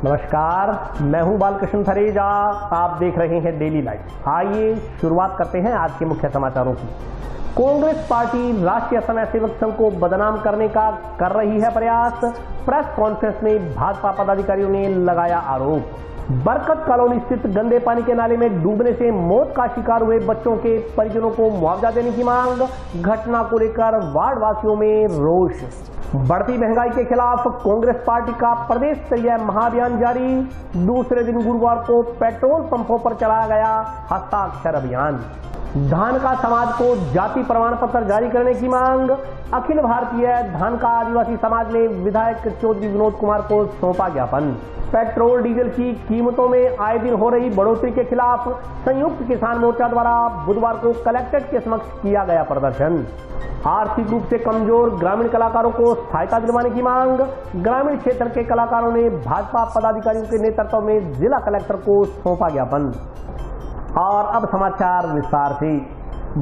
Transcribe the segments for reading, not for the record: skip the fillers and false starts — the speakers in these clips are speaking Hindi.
नमस्कार, मैं हूं बालकृष्ण थरेजा। आप देख रहे हैं डेली लाइव। आइए शुरुआत करते हैं आज के मुख्य समाचारों की। कांग्रेस पार्टी राष्ट्रीय स्वयं सेवक संघ को बदनाम करने का कर रही है प्रयास। प्रेस कॉन्फ्रेंस में भाजपा पदाधिकारियों ने लगाया आरोप। बरकत कॉलोनी स्थित गंदे पानी के नाले में डूबने से मौत का शिकार हुए बच्चों के परिजनों को मुआवजा देने की मांग। घटना को लेकर वार्ड वासियों में रोष। बढ़ती महंगाई के खिलाफ कांग्रेस पार्टी का प्रदेश स्तरीय महाअभियान जारी। दूसरे दिन गुरुवार को पेट्रोल पंपों पर चलाया गया हस्ताक्षर अभियान। धान का समाज को जाति प्रमाण पत्र जारी करने की मांग। अखिल भारतीय धान का आदिवासी समाज ने विधायक चौधरी विनोद कुमार को सौंपा ज्ञापन। पेट्रोल डीजल की कीमतों में आए दिन हो रही बढ़ोतरी के खिलाफ संयुक्त किसान मोर्चा द्वारा बुधवार को कलेक्ट्रेट के समक्ष किया गया प्रदर्शन। आर्थिक रूप से कमजोर ग्रामीण कलाकारों को सहायता दिलवाने की मांग। ग्रामीण क्षेत्र के कलाकारों ने भाजपा पदाधिकारियों के नेतृत्व में जिला कलेक्टर को सौंपा ज्ञापन। और अब समाचार विस्तार से।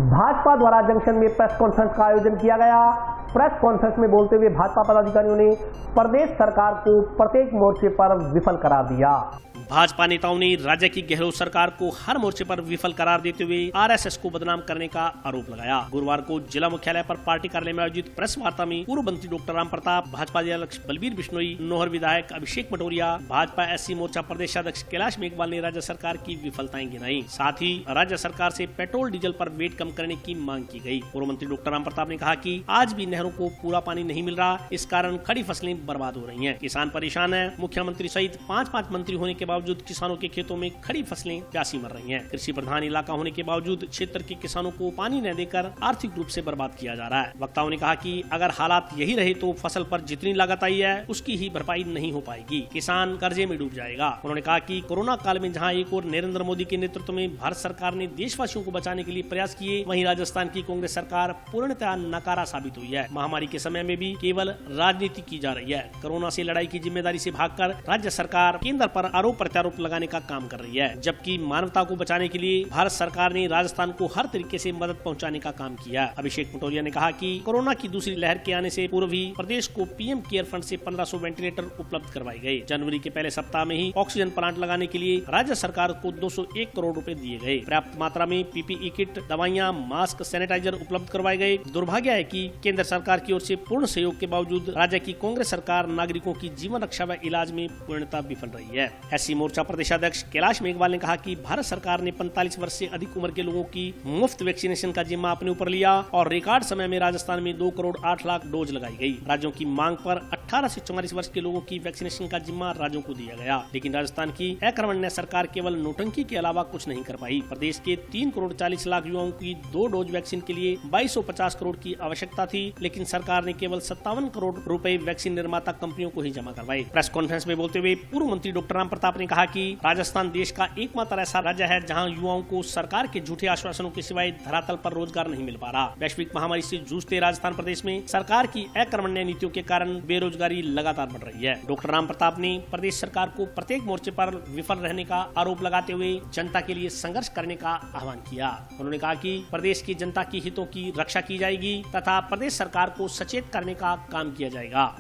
भाजपा द्वारा जंक्शन में प्रेस कॉन्फ्रेंस का आयोजन किया गया। प्रेस कॉन्फ्रेंस में बोलते हुए भाजपा पदाधिकारियों ने प्रदेश सरकार को प्रत्येक मोर्चे पर विफल करार दिया। भाजपा नेताओं ने राज्य की गहलोत सरकार को हर मोर्चे पर विफल करार देते हुए आरएसएस को बदनाम करने का आरोप लगाया। गुरुवार को जिला मुख्यालय पर पार्टी कार्यालय में आयोजित प्रेस वार्ता में पूर्व मंत्री डॉक्टर राम प्रताप, भाजपा जिलाध्यक्ष बलबीर बिश्नोई, नौहर विधायक अभिषेक मटोरिया, भाजपा एससी मोर्चा प्रदेशाध्यक्ष कैलाश मेघवाल ने राज्य सरकार की विफलताएं गिनाई। साथ ही राज्य सरकार से पेट्रोल डीजल पर वेट कम करने की मांग की गयी। पूर्व मंत्री डॉक्टर राम प्रताप ने कहा कि आज भी नहरों को पूरा पानी नहीं मिल रहा, इस कारण खड़ी फसलें बर्बाद हो रही है। किसान परेशान है। मुख्यमंत्री सहित पांच मंत्री होने के बावजूद किसानों के खेतों में खड़ी फसलें प्यासी मर रही हैं। कृषि प्रधान इलाका होने के बावजूद क्षेत्र के किसानों को पानी न देकर आर्थिक रूप से बर्बाद किया जा रहा है। वक्ताओं ने कहा कि अगर हालात यही रहे तो फसल पर जितनी लागत आई है उसकी ही भरपाई नहीं हो पाएगी, किसान कर्जे में डूब जाएगा। उन्होंने कहा कि कोरोना काल में जहां एक और नरेंद्र मोदी के नेतृत्व में भारत सरकार ने देशवासियों को बचाने के लिए प्रयास किए, वहीं राजस्थान की कांग्रेस सरकार पूर्णतः नकारा साबित हुई है। महामारी के समय में भी केवल राजनीति की जा रही है। कोरोना से लड़ाई की जिम्मेदारी से भागकर राज्य सरकार केंद्र पर आरोप प्रत्यारोप लगाने का काम कर रही है, जबकि मानवता को बचाने के लिए भारत सरकार ने राजस्थान को हर तरीके से मदद पहुंचाने का काम किया। अभिषेक मटोरिया ने कहा कि कोरोना की दूसरी लहर के आने से पूर्व ही प्रदेश को पीएम केयर फंड से 1500 वेंटिलेटर उपलब्ध करवाए गए। जनवरी के पहले सप्ताह में ही ऑक्सीजन प्लांट लगाने के लिए राज्य सरकार को 201 करोड़ रुपए दिए गए। पर्याप्त मात्रा में पीपीई किट, दवाइयां, मास्क, सैनिटाइजर उपलब्ध करवाए गए। दुर्भाग्य है कि केंद्र सरकार की ओर से पूर्ण सहयोग के बावजूद राज्य की कांग्रेस सरकार नागरिकों की जीवन रक्षा व इलाज में पूर्णतः विफल रही है। एससी मोर्चा प्रदेशाध्यक्ष कैलाश मेघवाल ने कहा कि भारत सरकार ने 45 वर्ष से अधिक उम्र के लोगों की मुफ्त वैक्सीनेशन का जिम्मा अपने ऊपर लिया और रिकॉर्ड समय में राजस्थान में 2 करोड़ 8 लाख डोज लगाई गई। राज्यों की मांग पर 18 से 44 वर्ष के लोगों की वैक्सीनेशन का जिम्मा राज्यों को दिया गया, लेकिन राजस्थान की अकर्मण्य सरकार केवल नोटंकी के अलावा कुछ नहीं कर पाई। प्रदेश के 3 करोड़ 40 लाख युवाओं की 2 डोज वैक्सीन के लिए 2250 करोड़ की आवश्यकता थी, लेकिन सरकार ने केवल 57 करोड़ रुपए वैक्सीन निर्माता कंपनियों को ही जमा करवाए। प्रेस कॉन्फ्रेंस में बोलते हुए पूर्व मंत्री डॉक्टर राम प्रताप ने कहा कि राजस्थान देश का एकमात्र ऐसा राज्य है जहां युवाओं को सरकार के झूठे आश्वासनों के सिवाय धरातल पर रोजगार नहीं मिल पा रहा। वैश्विक महामारी से जूझते राजस्थान प्रदेश में सरकार की अकर्मण्य नीतियों के कारण बेरोजगारी लगातार बढ़ रही है। डॉक्टर राम प्रताप ने प्रदेश सरकार को प्रत्येक मोर्चे पर विफल रहने का आरोप लगाते हुए जनता के लिए संघर्ष करने का आह्वान किया। उन्होंने कहा कि प्रदेश की जनता की हितों की रक्षा की जाएगी तथा प्रदेश सरकार को सचेत करने का काम किया जाएगा।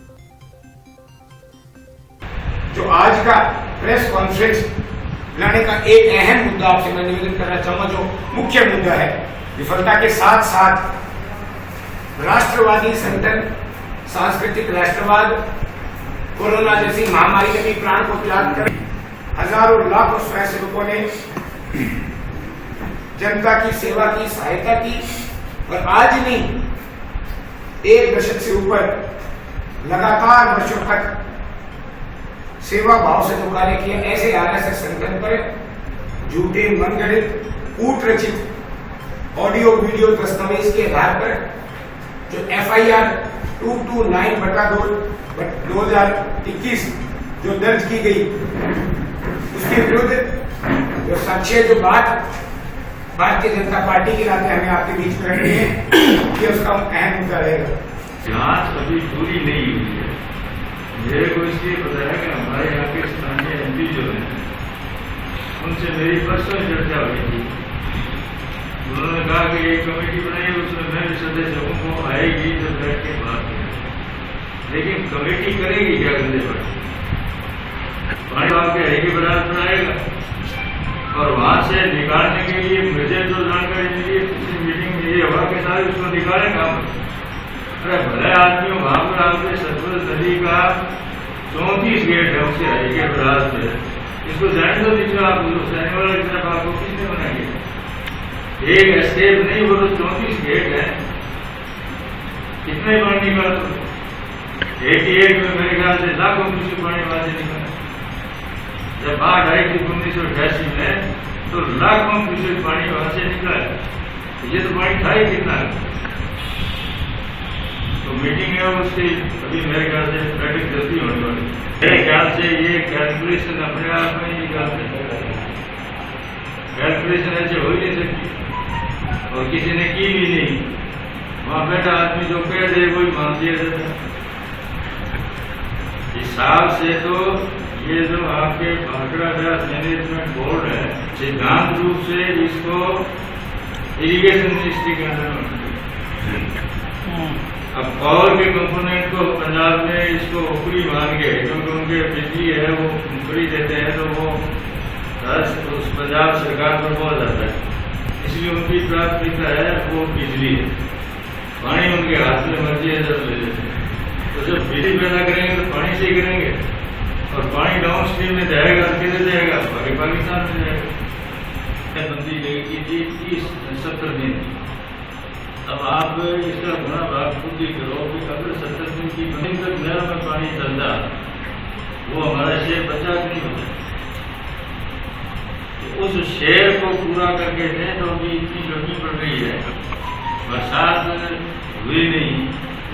जो आज का प्रेस कॉन्फ्रेंस लाने का एक अहम मुद्दा आपसे मैं निवेदन करना चाहूंगा, जो मुख्य मुद्दा है, विफलता के साथ साथ राष्ट्रवादी संगठन, सांस्कृतिक राष्ट्रवाद, कोरोना जैसी महामारी के भी प्राण को त्याग कर हजारों लाखों स्वयंसेवकों ने जनता की सेवा की, सहायता की और आज नहीं 1 दशक से ऊपर लगातार वर्षों तक सेवा भाव से जो कार्य किया, ऐसे आरएसएस संगठन पर झूठे, मनगढ़ंत, कूट रचित ऑडियो वीडियो दस्तावेज के आधार पर जो FIR 229/2021 जो दर्ज की गई, उसके विरुद्ध जो साक्ष्य, जो बात भारतीय जनता पार्टी के नाते हमें आपके बीच करनी है, ये उसका अहम मुद्दा रहेगा। जांच अभी पूरी नहीं हुई है। मेरे को इसलिए बताया कि हमारे यहाँ के स्थानीय MP जो है, उनसे मेरी परसों चर्चा हुई थी। उन्होंने कहा कि एक कमेटी बनाई, उसमें मैं भी सदस्य हूँ, वो आएगी जब बैठ के बात करें। लेकिन कमेटी करेगी क्या गंदे पर? पानी आपके हरीके बराबर पर आएगा और वहां से निकालने के लिए मुझे जो जानकारी मिली है पिछली मीटिंग में ये हवा के साथ उसको निकालें कहाँ पर। अरे भले आदमी वहां पर आपके सतलुज नदी का 34 गेट है उसके हरीके बराबर पे, इसको जाने दो दीजिए आप जाने वाला की तरफ आपको किसने बनाएंगे। एक एस्केप नहीं, वो तो 34 गेट है, कितने पानी निकाल 88 में मेरे ख्याल से लाखों क्यूसेक पानी वहां से निकाला। जब बाढ़ आई थी 1988 में तो लाखों क्यूसेक पानी वहां से निकला है, ये तो पानी था ही कितना। तो मीटिंग है उसकी अभी मेरे ख्याल से बैठक जल्दी होने वाली। मेरे ख्याल से ये कैलकुलेशन अपने आप में ही निकालते हैं, कैलकुलेशन ऐसे हो ही नहीं सकती और किसी ने की भी नहीं। वहां बैठा आदमी जो कह दे वही मान दिया जाता है। हिसाब से तो ये जो आपके भाखड़ा व्यास मैनेजमेंट बोर्ड है सिद्धांत रूप से इसको इरिगेशन मिनिस्ट्री के अंदर में, अब पावर के कंपोनेंट को पंजाब में इसको ऊपरी मान के, क्योंकि उनके बिजली है वो ऊपरी देते हैं तो वो उस पंजाब सरकार पर बहुत जाता है, इसलिए उनकी प्राथमिकता है वो बिजली है। पानी उनके हाथ में मर्जी है जब ले लेते हैं, तो जब बिजली पैदा करेंगे तो पानी से ही करेंगे और पानी डाउन स्ट्रीम में जाएगा किधर जाएगा, बाकी पाकिस्तान में जाएगा। बंदी लगेगी थी 30-70 दिन। अब आप इसका गुना भाग खुद ही करो कि अगर 70 दिन की बंदी तक नहर में पानी चलता वो हमारा शेर बचा नहीं होता। तो उस शेर को पूरा करके दें तो अभी इतनी गर्मी पड़ रही है, बरसात हुई नहीं,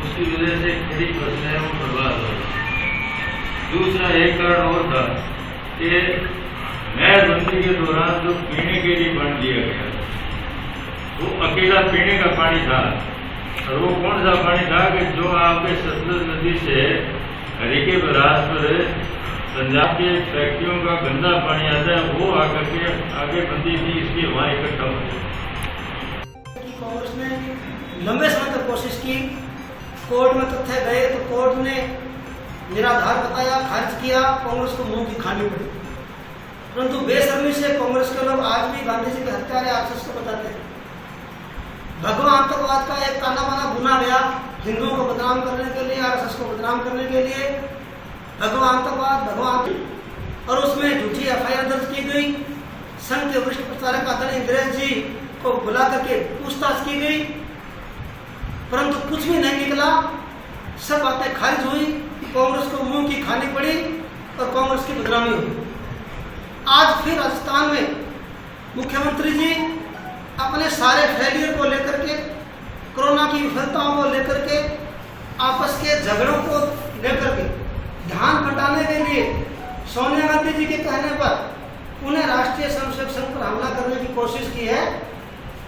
उसकी वजह से खड़ी फसलें वो बर्बाद हो गई। दूसरा एक कारण और था कि नहरबंदी के दौरान जो पीने के लिए पानी दिया गया वो अकेला पीने का पानी था, और वो कौन सा पानी था कि जो आपके सतलुज नदी से हरीके बराज पर पंजाब के फैक्ट्रियों का गंदा पानी आता है वो आकर के आगे बंदी थी, इसलिए वहाँ इकट्ठा हो गया। कांग्रेस ने लंबे समय तक कोशिश की, कोर्ट में तथ्य गए तो कोर्ट ने निराधार बताया, खारिज किया, कांग्रेस को मुंह की खानी पड़ी। परंतु बेशर्मी से कांग्रेस के लोग आज भी गांधी जी के हत्यारे आरएसएस को बताते हैं। भगवा आतंकवाद का एक ताना बाना बुना गया हिंदुओं को बदनाम करने के लिए, आरएसएस को बदनाम करने के लिए, भगवा आतंकवाद, और उसमें झूठी एफआईआर दर्ज की गई। संघ के वरिष्ठ प्रचारक आदरणीय इंद्रेश जी को बुला करके पूछताछ की गई, परंतु कुछ भी नहीं निकला, सब बातें खारिज हुई, कांग्रेस को मुंह की खानी पड़ी और कांग्रेस की बदनामी हुई। आज फिर राजस्थान में मुख्यमंत्री जी अपने सारे फेलियर को लेकर के, कोरोना की विफलताओं को लेकर के, आपस के झगड़ों को लेकर के ध्यान बटाने के लिए सोनिया गांधी जी के कहने पर उन्हें राष्ट्रीय स्वयंसेवक संघ पर हमला करने की कोशिश की है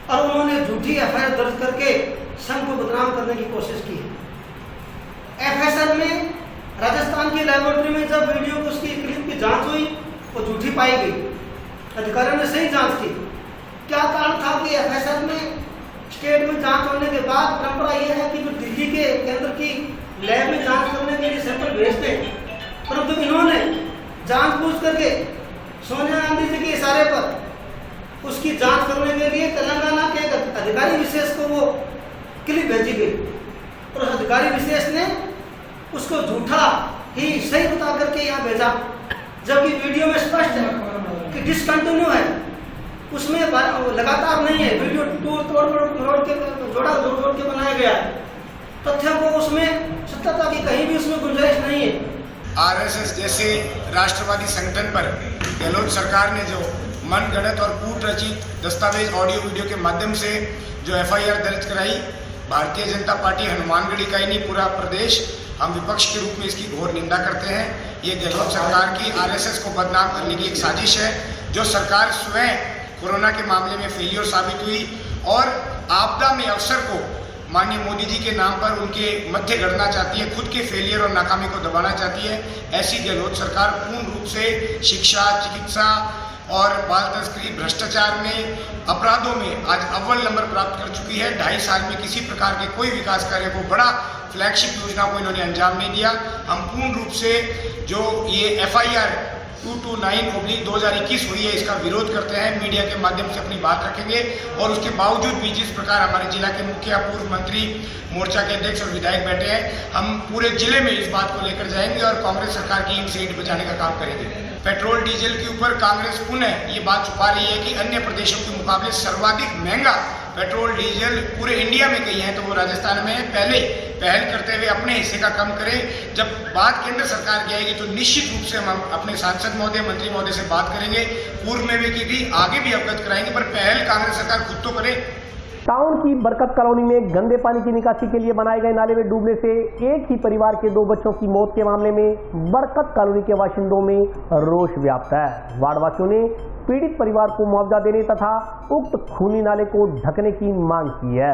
और उन्होंने झूठी एफआईआर दर्ज करके संघ को बदनाम करने की कोशिश की है। एफएसएल में राजस्थान की लेबोरेटरी में जब वीडियो को उसकी क्लिप की जांच हुई वो झूठी पाई गई, अधिकारियों ने सही जांच की। क्या कारण था कि एफएसएल में स्टेट में जांच होने के बाद परंपरा यह है कि जो दिल्ली के केंद्र की लैब में जांच करने के लिए सैंपल भेजते हैं, परंतु इन्होंने जानबूझ करके सोनिया गांधी जी के इशारे पर उसकी जांच करने के लिए तेलंगाना के अधिकारी विशेष को वो क्लिप भेजी गई और उस अधिकारी विशेष ने उसको झूठा ही सही बता करके यहाँ भेजा, जबकि वीडियो में स्पष्ट है कि डिसकंटिन्यू है, उसमें लगातार नहीं है, वीडियो जोड़ के बनाया गया है, तथ्यों को उसमें सत्यता की कहीं भी उसमें गुंजाइश नहीं है। आरएसएस जैसे राष्ट्रवादी संगठन पर गहलोत सरकार ने जो मनगढ़ंत और कूटरचित दस्तावेज ऑडियो वीडियो के माध्यम से जो एफआईआर दर्ज कराई, भारतीय जनता पार्टी हनुमानगढ़ इकाई नहीं पूरा प्रदेश हम विपक्ष के रूप में इसकी घोर निंदा करते हैं। ये गहलोत सरकार की आरएसएस को बदनाम करने की एक साजिश है, जो सरकार स्वयं कोरोना के मामले में फेलियर साबित हुई और आपदा में अवसर को माननीय मोदी जी के नाम पर उनके मध्य गढ़ना चाहती है, खुद के फेलियर और नाकामी को दबाना चाहती है। ऐसी गहलोत सरकार पूर्ण रूप से शिक्षा, चिकित्सा और बाल तस्करी, भ्रष्टाचार में, अपराधों में आज अव्वल नंबर प्राप्त कर चुकी है। 2.5 साल में किसी प्रकार के कोई विकास कार्य को, बड़ा फ्लैगशिप योजना को इन्होंने अंजाम नहीं दिया। हम पूर्ण रूप से जो ये एफआईआर 229/2021 हुई है, इसका विरोध करते हैं, मीडिया के माध्यम से अपनी बात रखेंगे। और उसके बावजूद भी जिस प्रकार हमारे जिला के मुखिया, पूर्व मंत्री, मोर्चा के अध्यक्ष और विधायक बैठे हैं, हम पूरे जिले में इस बात को लेकर जाएंगे और कांग्रेस सरकार की ईंट से ईंट बचाने का काम करेंगे। पेट्रोल डीजल के ऊपर कांग्रेस पुनः ये बात छुपा रही है कि अन्य प्रदेशों के मुकाबले सर्वाधिक महंगा पेट्रोल डीजल पूरे इंडिया में कहीं है तो वो राजस्थान में है। पहले पहल करते हुए अपने हिस्से का कम करें। जब बात केंद्र सरकार की आएगी तो निश्चित रूप से हम अपने सांसद महोदय, मंत्री महोदय से बात करेंगे। पूर्व में भी की थी, आगे भी अवगत कराएंगे, पर पहल कांग्रेस सरकार खुद तो करे। टाउन की बरकत कॉलोनी में गंदे पानी की निकासी के लिए बनाए गए नाले में डूबने से एक ही परिवार के 2 बच्चों की मौत के मामले में बरकत कॉलोनी के बाशिंदों में रोष व्याप्त है। वार्डवासियों ने पीड़ित परिवार को मुआवजा देने तथा उक्त खूनी नाले को ढकने की मांग की है।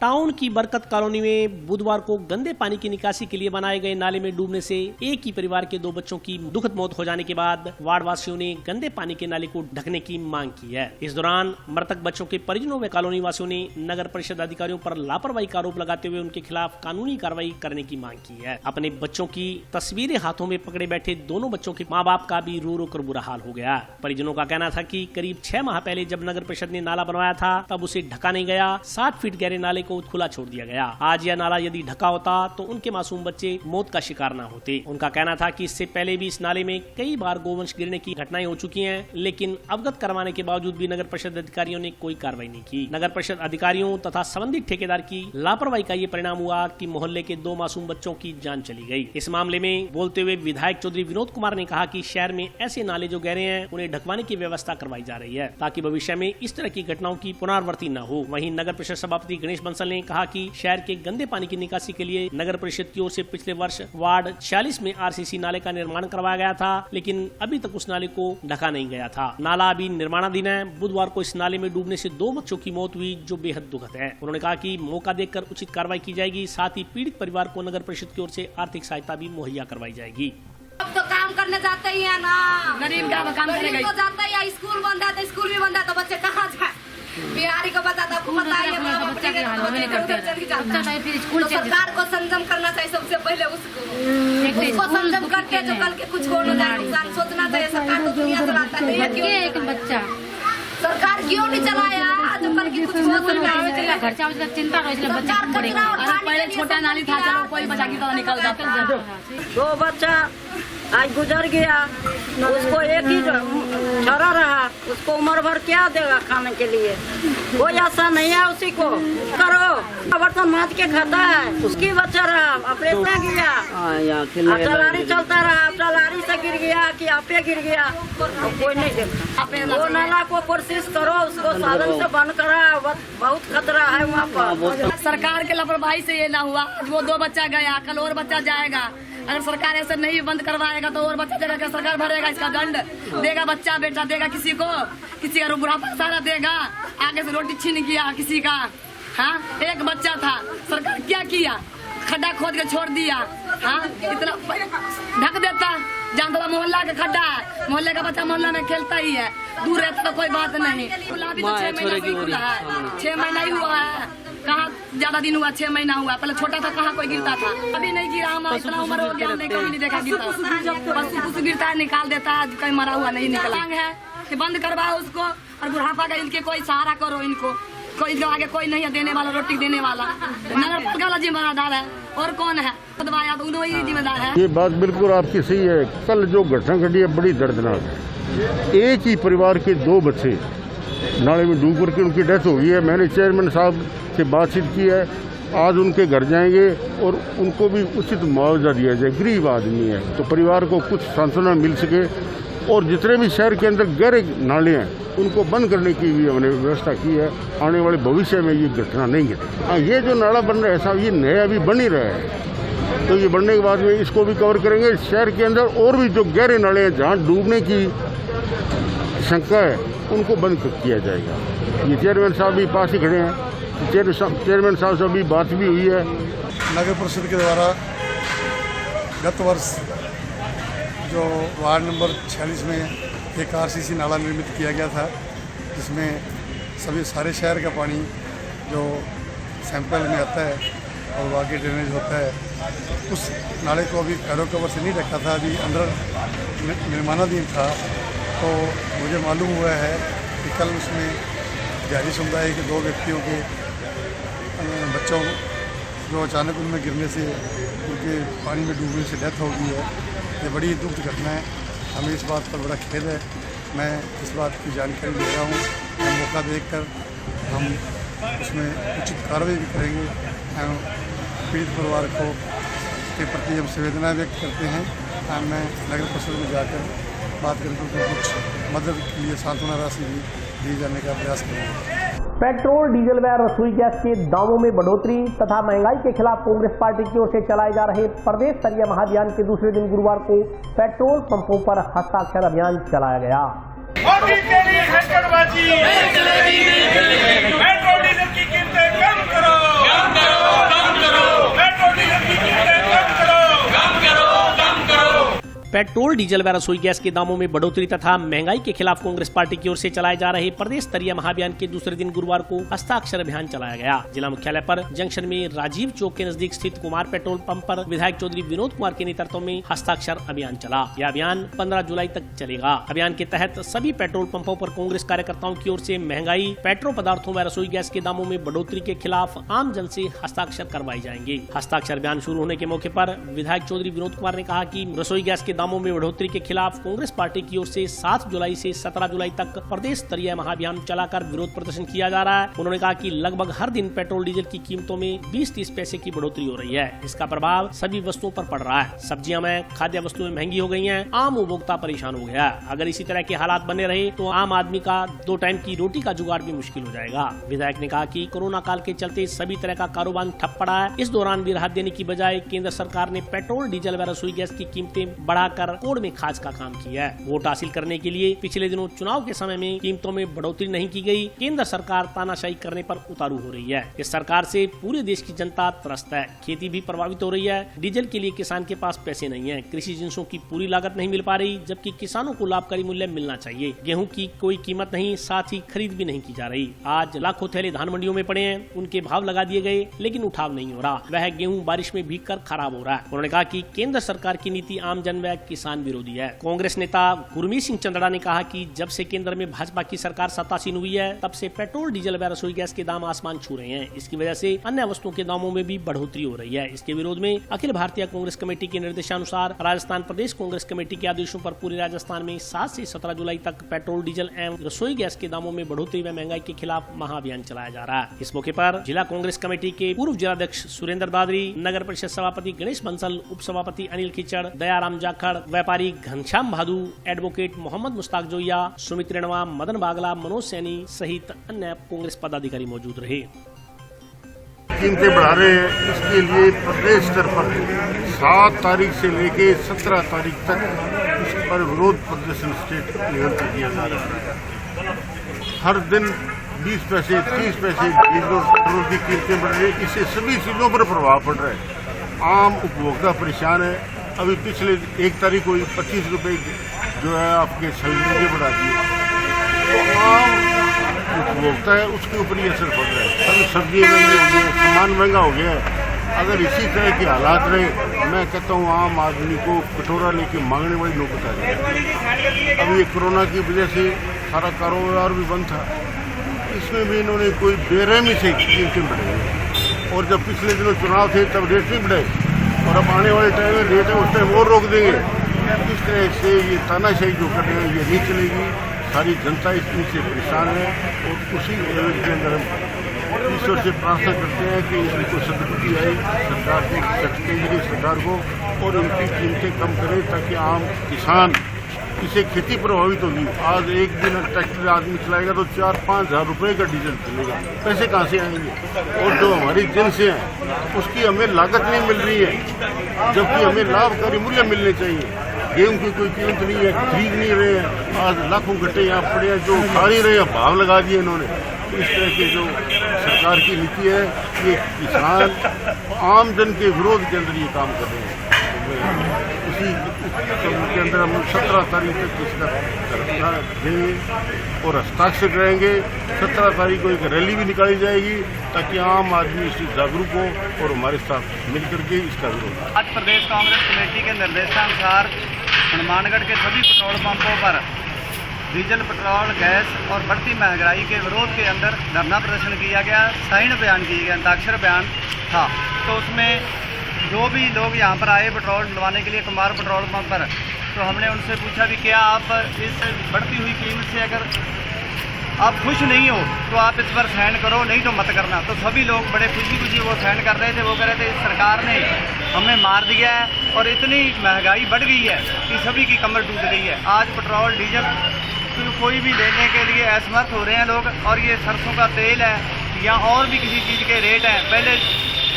टाउन की बरकत कॉलोनी में बुधवार को गंदे पानी की निकासी के लिए बनाए गए नाले में डूबने से एक ही परिवार के 2 बच्चों की दुखद मौत हो जाने के बाद वार्डवासियों ने गंदे पानी के नाले को ढकने की मांग की है। इस दौरान मृतक बच्चों के परिजनों व कॉलोनी वासियों ने नगर परिषद अधिकारियों पर लापरवाही का आरोप लगाते हुए उनके खिलाफ कानूनी कार्रवाई करने की मांग की है। अपने बच्चों की तस्वीरें हाथों में पकड़े बैठे दोनों बच्चों के माँ बाप का भी रो रो कर बुरा हाल हो गया। परिजनों का कहना था कि करीब 6 माह पहले जब नगर परिषद ने नाला बनवाया था तब उसे ढका नहीं गया, 7 फीट गहरे नाले को खुला छोड़ दिया गया। आज यह नाला यदि ढका होता तो उनके मासूम बच्चे मौत का शिकार न होते। उनका कहना था कि इससे पहले भी इस नाले में कई बार गोवंश गिरने की घटनाएं हो चुकी हैं, लेकिन अवगत करवाने के बावजूद भी नगर परिषद अधिकारियों ने कोई कार्रवाई नहीं की। नगर परिषद अधिकारियों तथा संबंधित ठेकेदार की लापरवाही का ये परिणाम हुआ कि मोहल्ले के 2 मासूम बच्चों की जान चली गई। इस मामले में बोलते हुए विधायक चौधरी विनोद कुमार ने कहा कि शहर में ऐसे नाले जो गहरे हैं उन्हें ढकवाने की व्यवस्था करवाई जा रही है ताकि भविष्य में इस तरह की घटनाओं की पुनरावृत्ति न हो। वहीं नगर परिषद सभापति गणेश बंसल ने कहा कि शहर के गंदे पानी की निकासी के लिए नगर परिषद की ओर से पिछले वर्ष वार्ड 46 में आरसीसी नाले का निर्माण करवाया गया था, लेकिन अभी तक उस नाले को ढका नहीं गया था। नाला अभी निर्माणाधीन है। बुधवार को इस नाले में डूबने से 2 बच्चों की मौत हुई जो बेहद दुखद है। उन्होंने कहा कि मौका देखकर उचित कार्रवाई की जाएगी, साथ ही पीड़ित परिवार को नगर परिषद की ओर से आर्थिक सहायता भी मुहैया करवाई जाएगी। अब तो काम करने जाते ही है ना, गरीब क्या काम करेगा? तो जाता ही है, स्कूल बंद है तो स्कूल भी बंद है तो बच्चे कहाँ जाए? बिहारी को बताता आपको पता ही है, तो सरकार को संयम करना चाहिए सबसे पहले। उसको संयम करके जो कल के कुछ हो न जाए नुकसान सोचना चाहिए। सरकार तो दुनिया चलाता है, एक बच्चा सरकार क्यों नहीं चलाया जो कल की कुछ हो घर चिंता पहले छोटा नाली था, चलो कोई बचा की तरह निकल जाता। 2 बच्चा आज गुजर गया, उसको एक ही छड़ा रहा, उसको उम्र भर क्या देगा खाने के लिए? कोई आशा नहीं है उसी को। करो बर्तन मांज के खाता है, उसकी बच्चा रहा, ऑपरेशन गया, चलारी चलता रहा, चलारी से गिर गया कि आपे गिर गया, कोई नहीं देखा। वो नाला को कोशिश करो, उसको साधन से बंद करा, बहुत खतरा है वहाँ पर। सरकार के लापरवाही से ये ना हुआ, वो 2 बच्चा गया, कल और बच्चा जाएगा। अगर सरकार ऐसे नहीं बंद करवाएगा तो और बच्चा देगा, सरकार भरेगा इसका दंड, देगा बच्चा बेटा देगा किसी को, किसी का बुढ़ापा सारा देगा। आगे से रोटी छीन गया किसी का, हाँ 1 बच्चा था, सरकार क्या किया? खड्डा खोद के छोड़ दिया, हाँ इतना ढक देता। जानता था मोहल्ला का खड्डा है, मोहल्ले का बच्चा मोहल्ला में खेलता ही है, दूर रहता तो कोई बात नहीं। खुला भी तो 6 महीना से खुला है, 6 महीना ही हुआ है, कहाँ ज्यादा दिन हुआ, 6 महीना हुआ। पहले छोटा था, कहाँ कोई गिरता था, अभी नहीं गिरा। हम इतना उम्र हो गया, नहीं कभी नहीं देखा गिरता। पशु गिरता है निकाल देता है, कहीं मरा हुआ नहीं निकला है कि बंद करवाओ उसको। और बुढ़ापा का इनके कोई सहारा करो, इनको कोई आगे कोई नहीं है देने वाला, रोटी देने वाला। नगर पालिका वाला जिम्मेदार है और कौन है? दबाया तो उन्होंने ही जिम्मेदार है। ये बात बिल्कुल आपकी सही है। कल जो घटना घटी है बड़ी दर्दनाक है। एक ही परिवार के 2 बच्चे नाले में डूब करके उनकी डेथ हो गई है। मैंने चेयरमैन साहब से बातचीत की है, आज उनके घर जाएंगे और उनको भी उचित मुआवजा दिया जाए। गरीब आदमी है तो परिवार को कुछ सांत्वना मिल सके। और जितने भी शहर के अंदर गहरे नाले हैं उनको बंद करने की भी हमने व्यवस्था की है। आने वाले भविष्य में ये घटना नहीं घटे। हाँ, ये जो नाला बन रहा है साहब, ये नया अभी बन ही रहा है, तो ये बनने के बाद में इसको भी कवर करेंगे। शहर के अंदर और भी जो गहरे नाले हैं जहाँ डूबने की शंका है उनको बंद किया जाएगा। ये चेयरमैन साहब भी पास ही खड़े हैं, चेयरमैन साहब से भी बात भी हुई है। नगर परिषद के द्वारा गत वर्ष जो वार्ड नंबर 46 में एक आरसीसी नाला निर्मित किया गया था, जिसमें सारे शहर का पानी जो सैंपल में आता है और बाकी ड्रेनेज होता है उस नाले को अभी पैरों कवर से नहीं ढका था, अभी अंदर निर्माणाधीन था। तो मुझे मालूम हुआ है कि कल उसमें बिहारी समुदाय के 2 व्यक्तियों के बच्चों जो अचानक उनमें गिरने से उनके पानी में डूबने से डेथ हो गई है। ये बड़ी दुखद घटना है, हमें इस बात पर बड़ा खेद है। मैं इस बात की जानकारी ले रहा हूँ, मैं मौका देखकर हम उसमें उचित कार्रवाई भी करेंगे। पीड़ित परिवार को के प्रति हम संवेदना व्यक्त करते हैं। मैं नगर परिषद में जाकर बात करके उनको कुछ मदद के लिए सांत्वना राशि भी दिए जाने का प्रयास करेंगे। पेट्रोल, डीजल व रसोई गैस के दामों में बढ़ोतरी तथा महंगाई के खिलाफ कांग्रेस पार्टी की ओर से चलाए जा रहे प्रदेश स्तरीय महाअभियान के दूसरे दिन गुरुवार को पेट्रोल पंपों पर हस्ताक्षर अभियान चलाया गया। मोदी के लिए हैकरबाजी नहीं चलेगी, नहीं चलेगी। पेट्रोल डीजल की कीमतें कम करो, कम करो, कम करो। पेट्रोल डीजल की कीमतें कम करो, कम करो, कम करो। पेट्रोल, डीजल व रसोई गैस के दामों में बढ़ोतरी तथा महंगाई के खिलाफ कांग्रेस पार्टी की ओर से चलाए जा रहे प्रदेश स्तरीय महाअभियान के दूसरे दिन गुरुवार को हस्ताक्षर अभियान चलाया गया। जिला मुख्यालय पर जंक्शन में राजीव चौक के नजदीक स्थित कुमार पेट्रोल पंप पर विधायक चौधरी विनोद कुमार के नेतृत्व में हस्ताक्षर अभियान चला। यह अभियान 15 जुलाई तक चलेगा। अभियान के तहत सभी पेट्रोल पंपों पर कांग्रेस कार्यकर्ताओं की ओर से महंगाई, पेट्रोल पदार्थों व रसोई गैस के दामों में बढ़ोतरी के खिलाफ आम जन से हस्ताक्षर करवाए जाएंगे। हस्ताक्षर अभियान शुरू होने के मौके पर विधायक चौधरी विनोद कुमार ने कहा कि रसोई गैस के दामों में बढ़ोतरी के खिलाफ कांग्रेस पार्टी की ओर से 7 जुलाई से 17 जुलाई तक प्रदेश स्तरीय महाअभियान चलाकर विरोध प्रदर्शन किया जा रहा है। उन्होंने कहा कि लगभग हर दिन पेट्रोल डीजल की कीमतों में 20-30 पैसे की बढ़ोतरी हो रही है। इसका प्रभाव सभी वस्तुओं पर पड़ रहा है। सब्जियां में, खाद्य वस्तुएं महंगी हो गई हैं। आम उपभोक्ता परेशान हो गया है। अगर इसी तरह के हालात बने रहे तो आम आदमी का 2 टाइम की रोटी का जुगाड़ भी मुश्किल हो जाएगा। विधायक ने कहा कि कोरोना काल के चलते सभी तरह का कारोबार ठप पड़ा है। इस दौरान भी राहत देने की बजाय केंद्र सरकार ने पेट्रोल, डीजल व रसोई गैस की कीमतें बढ़ाकर कोड़ में खाज का काम किया है। वोट हासिल करने के लिए पिछले दिनों चुनाव के समय में कीमतों में बढ़ोतरी नहीं की गई। केंद्र सरकार तानाशाही करने पर उतारू हो रही है। इस सरकार से पूरे देश की जनता त्रस्त है। खेती भी प्रभावित हो रही है। डीजल के लिए किसान के पास पैसे नहीं है। कृषि जिन्सों की पूरी लागत नहीं मिल पा रही, जबकि किसानों को लाभकारी मूल्य मिलना चाहिए। गेहूं की कोई कीमत नहीं, साथ ही खरीद भी नहीं की जा रही। आज लाखों थैले धान मंडियों में पड़े हैं, उनके भाव लगा दिए गए लेकिन उठाव नहीं हो रहा। वह गेहूं बारिश में भीग कर खराब हो रहा है। उन्होंने कहा कि केंद्र सरकार की नीति आम जन व किसान विरोधी है। कांग्रेस नेता गुरमीत सिंह चंद्रा ने कहा कि जब से केंद्र में भाजपा की सरकार सत्तासीन हुई है, तब से पेट्रोल, डीजल व रसोई गैस के दाम आसमान छू रहे हैं। इसकी वजह से अन्य वस्तुओं के दामों में भी बढ़ोतरी हो रही है। इसके विरोध में अखिल भारतीय कांग्रेस कमेटी के निर्देशानुसार राजस्थान प्रदेश कांग्रेस कमेटी के आदेशों पर पूरे राजस्थान में 7 से 17 जुलाई तक पेट्रोल, डीजल एवं रसोई गैस के दामों में बढ़ोतरी व महंगाई के खिलाफ महाअभियान चलाया जा रहा है। इस मौके पर जिला कांग्रेस कमेटी के पूर्व जिलाध्यक्ष सुरेंद्र दादरी, नगर परिषद सभापति गणेश बंसल, उप सभापति अनिल खिचड़, दयाराम जाखड़, व्यापारी घनश्याम भादू, एडवोकेट मोहम्मद मुश्ताक जोया, सुमित रेणवा, मदन बागला, मनोज सैनी सहित अन्य कांग्रेस पदाधिकारी मौजूद रहे। कीमतें बढ़ा रहे हैं, इसके लिए प्रदेश स्तर पर 7 तारीख से लेके 17 तारीख तक इस पर विरोध प्रदर्शन स्टेट लेवल पर किया जा रहा है। हर दिन 20 पैसे, 30 पैसे पेट्रोल की कीमतें बढ़ रही है। इससे सभी चीजों पर प्रभाव पड़ रहा है। आम उपभोक्ता परेशान है। अभी पिछले 1 तारीख को 25 रुपए जो है आपके सिलेंडर के बढ़ा दिए, तो आम उपभोक्ता है उसके ऊपर ही असर पड़ रहा है। सभी सब्जी महंगी हो गई है, सामान महंगा हो गया है। अगर इसी तरह के हालात रहे, मैं कहता हूँ आम आदमी को कटोरा लेके मांगने वाली नौबत आ जाएगी। अब ये कोरोना की वजह से सारा कारोबार भी बंद था, इसमें भी इन्होंने कोई बेरहमी से कीमतें बढ़ाई। और जब पिछले दिनों चुनाव थे तब रेट नहीं बढ़ाए, और अब आने वाले टाइम में रेट है उस टाइम और रोक देंगे। इस तरह से ये तानाशाही जो कर रहे हैं ये नहीं चलेगी। सारी जनता इससे परेशान है और उसी लेवल के अंदर हम ईश्वर से प्रार्थना करते हैं कि इनको सदबुद्धि आए सरकार को, केंद्रीय सरकार को, और इनकी कीमतें कम करें ताकि आम किसान, इससे खेती प्रभावित होगी। आज एक दिन ट्रैक्टर आदमी चलाएगा तो 4-5 हज़ार रुपये का डीजल चलेगा, पैसे कहाँ से आएंगे? और जो हमारी जिन्स हैं उसकी हमें लागत नहीं मिल रही है, जबकि हमें लाभकारी मूल्य मिलने चाहिए। गेहूं की कोई कीमत नहीं है, खरीद नहीं रहे हैं। आज लाखों गट्टे यहाँ पड़े हैं जो खा नहीं रहे हैं, भाव लगा दिए इन्होंने। इस तरह की जो सरकार की नीति है, ये किसान आम जन के विरोध के अंदर ये काम कर रहे हैं। इसी के अंदर हम 17 तारीख तक इसका धरना देंगे और हस्ताक्षर करेंगे। 17 तारीख को एक रैली भी निकाली जाएगी ताकि आम आदमी इससे जागरूक हो और हमारे साथ मिलकर के इसका विरोध। आज प्रदेश कांग्रेस कमेटी के निर्देशानुसार हनुमानगढ़ के सभी पेट्रोल पंपों पर डीजल, पेट्रोल, गैस और बढ़ती महंगाई के विरोध के अंदर धरना प्रदर्शन किया गया। साइन बयान किए गए, हस्ताक्षर बयान था। तो उसमें जो भी लोग यहाँ पर आए पेट्रोल डलवाने के लिए कुमार पेट्रोल पंप पर, तो हमने उनसे पूछा भी क्या आप इस बढ़ती हुई कीमत से अगर आप खुश नहीं हो तो आप इस पर साइन करो, नहीं तो मत करना। तो सभी लोग बड़े खुशी वो साइन कर रहे थे। वो कह रहे थे इस सरकार ने हमें मार दिया है और इतनी महंगाई बढ़ गई है कि सभी की कमर टूट गई है। आज पेट्रोल, डीजल तो कोई भी लेने के लिए असमर्थ हो रहे हैं लोग। और ये सरसों का तेल है या और भी किसी चीज़ के रेट हैं, पहले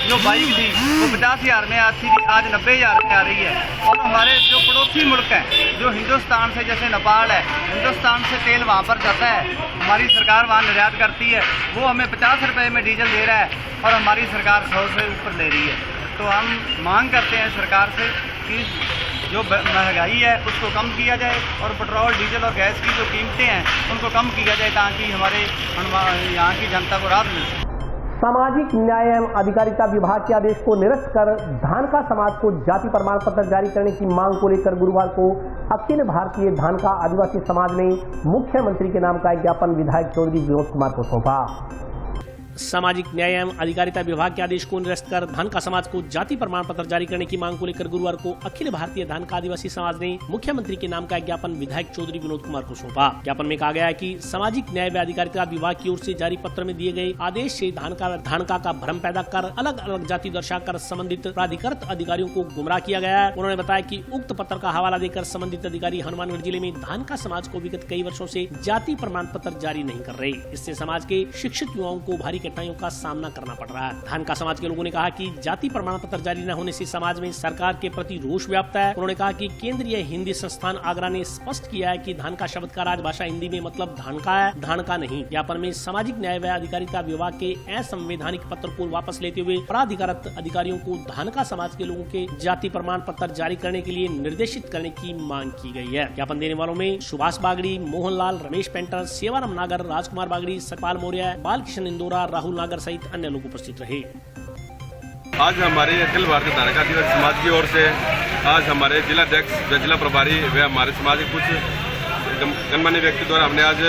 जो बाइक थी वो 50,000 में आती थी, आज 90,000 में आ रही है। और हमारे जो पड़ोसी मुल्क हैं, जो हिंदुस्तान से, जैसे नेपाल है, हिंदुस्तान से तेल वहाँ पर जाता है, हमारी सरकार वहाँ निर्यात करती है, वो हमें 50 रुपये में डीजल दे रहा है और हमारी सरकार 100 से ऊपर ले रही है। तो हम मांग करते हैं सरकार से कि जो महंगाई है उसको कम किया जाए और पेट्रोल, डीजल और गैस की जो कीमतें हैं उनको कम किया जाए ताकि हमारे यहाँ की जनता को राहत मिल सके। सामाजिक न्याय एवं अधिकारिता विभाग के आदेश को निरस्त कर धानका समाज को जाति प्रमाण पत्र जारी करने की मांग को लेकर गुरुवार को अखिल भारतीय धानका आदिवासी समाज ने मुख्यमंत्री के नाम का एक ज्ञापन विधायक चौधरी विनोद कुमार को सौंपा। सामाजिक न्याय एवं अधिकारिता विभाग के आदेश को निरस्त कर धानका समाज को जाति प्रमाण पत्र जारी करने की मांग को लेकर गुरुवार को अखिल भारतीय धानका आदिवासी समाज ने मुख्यमंत्री के नाम का एक ज्ञापन विधायक चौधरी विनोद कुमार को सौंपा। ज्ञापन में कहा गया है कि सामाजिक न्याय व अधिकारिता विभाग की ओर से जारी पत्र में दिए गए आदेश से धानका का भ्रम पैदा कर अलग अलग जाति दर्शाकर संबंधित प्राधिकृत अधिकारियों को गुमराह किया गया है। उन्होंने बताया कि उक्त पत्र का हवाला देकर संबंधित अधिकारी हनुमानगढ़ जिले में धानका समाज को विगत कई वर्षों से जाति प्रमाण पत्र जारी नहीं कर रहे। इससे समाज के शिक्षित युवाओं को भारी कठिनाइयों का सामना करना पड़ रहा है। धानका समाज के लोगों ने कहा कि जाति प्रमाण पत्र जारी न होने से समाज में सरकार के प्रति रोष व्याप्त है। उन्होंने कहा कि केंद्रीय हिंदी संस्थान आगरा ने स्पष्ट किया है कि धानका शब्द का राजभाषा हिंदी में मतलब धानका है, धानका नहीं। ज्ञापन में सामाजिक न्याय व अधिकारिता विभाग के असंवैधानिक पत्र को वापस लेते हुए प्राधिकृत अधिकारियों को धानका समाज के लोगों के जाति प्रमाण पत्र जारी करने के लिए निर्देशित करने की मांग की गई है। ज्ञापन देने वालों में सुभाष बागड़ी, मोहनलाल, रमेश पेंटर, सेवाराम नागर, राजकुमार बागड़ी, सतपाल मौर्य, बालकिशन इंदौरा, राहुल नागर सहित अन्य लोग उपस्थित रहे। आज हमारे अखिल भारतीय धानका आदिवासी समाज की ओर से आज हमारे जिला अध्यक्ष व जिला प्रभारी व हमारे समाज के कुछ गणमान्य व्यक्ति द्वारा हमने आज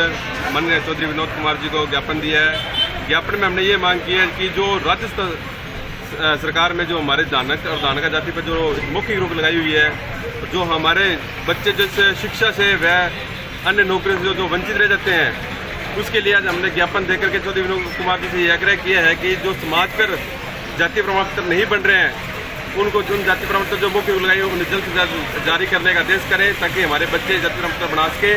माननीय चौधरी विनोद कुमार जी को ज्ञापन दिया है। ज्ञापन में हमने ये मांग की है कि जो राज्य सरकार में जो हमारे धानक और धानका जाति पर जो मौखिक रोक लगाई हुई है, जो हमारे बच्चे जैसे शिक्षा से व अन्य नौकरियों से जो वंचित रह जाते हैं, उसके लिए आज हमने ज्ञापन देकर के चौधरी विनोद कुमार जी से यह आग्रह किया है कि जो समाज पर जातीय प्रमाण पत्र नहीं बन रहे हैं उनको जो जातीय प्रमाण पत्र जो मुख्य लगाई उनको जल्द से जल्द जारी करने का आदेश करें ताकि हमारे बच्चे जातीय प्रमाण पत्र बना सके